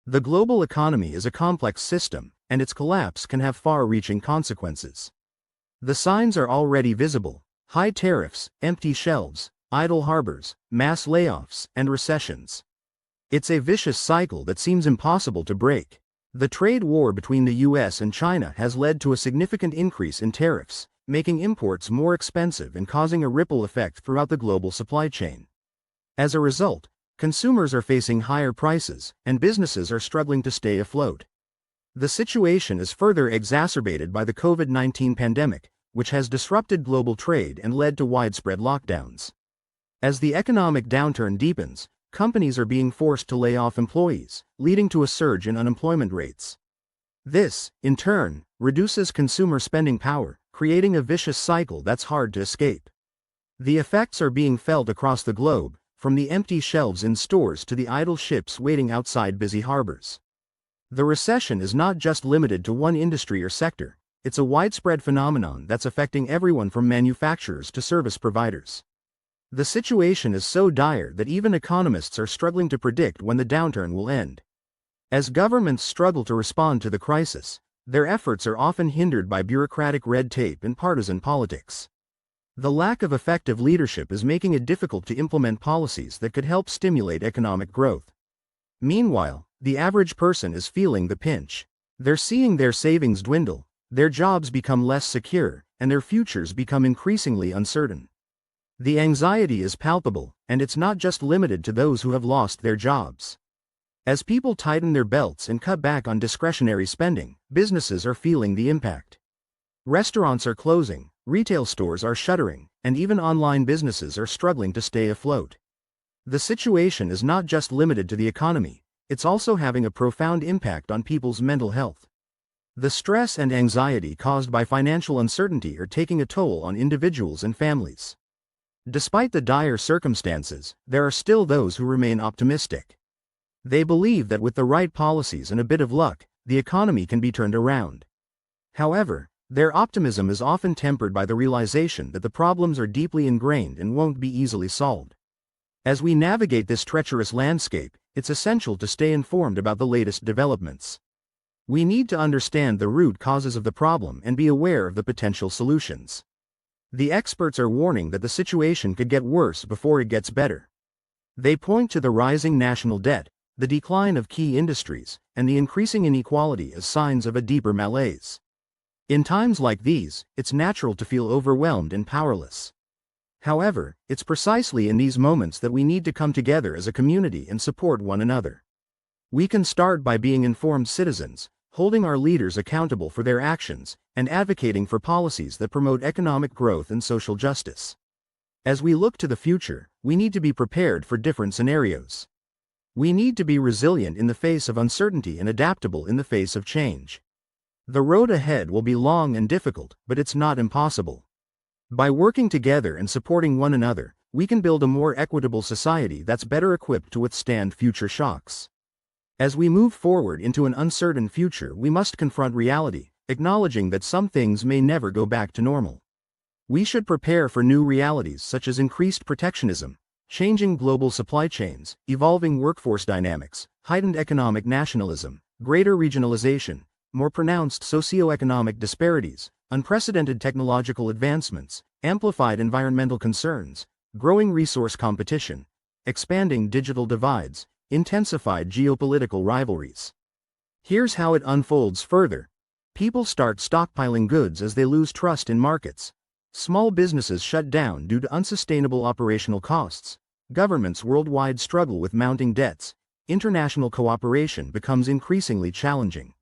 The global economy is a complex system, and its collapse can have far-reaching consequences. The signs are already visible: high tariffs, empty shelves, idle harbors, mass layoffs, and recessions. It's a vicious cycle that seems impossible to break. The trade war between the US and China has led to a significant increase in tariffs, making imports more expensive and causing a ripple effect throughout the global supply chain. As a result, consumers are facing higher prices, and businesses are struggling to stay afloat. The situation is further exacerbated by the COVID-19 pandemic, which has disrupted global trade and led to widespread lockdowns. As the economic downturn deepens, companies are being forced to lay off employees, leading to a surge in unemployment rates. This, in turn, reduces consumer spending power, creating a vicious cycle that's hard to escape. The effects are being felt across the globe, from the empty shelves in stores to the idle ships waiting outside busy harbors. The recession is not just limited to one industry or sector, it's a widespread phenomenon that's affecting everyone from manufacturers to service providers. The situation is so dire that even economists are struggling to predict when the downturn will end. As governments struggle to respond to the crisis, their efforts are often hindered by bureaucratic red tape and partisan politics. The lack of effective leadership is making it difficult to implement policies that could help stimulate economic growth. Meanwhile, the average person is feeling the pinch. They're seeing their savings dwindle, their jobs become less secure, and their futures become increasingly uncertain. The anxiety is palpable, and it's not just limited to those who have lost their jobs. As people tighten their belts and cut back on discretionary spending, businesses are feeling the impact. Restaurants are closing, retail stores are shuttering, and even online businesses are struggling to stay afloat. The situation is not just limited to the economy, it's also having a profound impact on people's mental health. The stress and anxiety caused by financial uncertainty are taking a toll on individuals and families. Despite the dire circumstances, there are still those who remain optimistic. They believe that with the right policies and a bit of luck, the economy can be turned around. However, their optimism is often tempered by the realization that the problems are deeply ingrained and won't be easily solved. As we navigate this treacherous landscape, it's essential to stay informed about the latest developments. We need to understand the root causes of the problem and be aware of the potential solutions. The experts are warning that the situation could get worse before it gets better. They point to the rising national debt, the decline of key industries, and the increasing inequality as signs of a deeper malaise. In times like these, it's natural to feel overwhelmed and powerless. However, it's precisely in these moments that we need to come together as a community and support one another. We can start by being informed citizens, holding our leaders accountable for their actions, and advocating for policies that promote economic growth and social justice. As we look to the future, we need to be prepared for different scenarios. We need to be resilient in the face of uncertainty and adaptable in the face of change. The road ahead will be long and difficult, but it's not impossible. By working together and supporting one another, we can build a more equitable society that's better equipped to withstand future shocks. As we move forward into an uncertain future, we must confront reality, acknowledging that some things may never go back to normal. We should prepare for new realities such as increased protectionism, changing global supply chains, evolving workforce dynamics, heightened economic nationalism, greater regionalization, more pronounced socioeconomic disparities, unprecedented technological advancements, amplified environmental concerns, growing resource competition, expanding digital divides, intensified geopolitical rivalries. Here's how it unfolds further. People start stockpiling goods as they lose trust in markets. Small businesses shut down due to unsustainable operational costs. Governments worldwide struggle with mounting debts. International cooperation becomes increasingly challenging.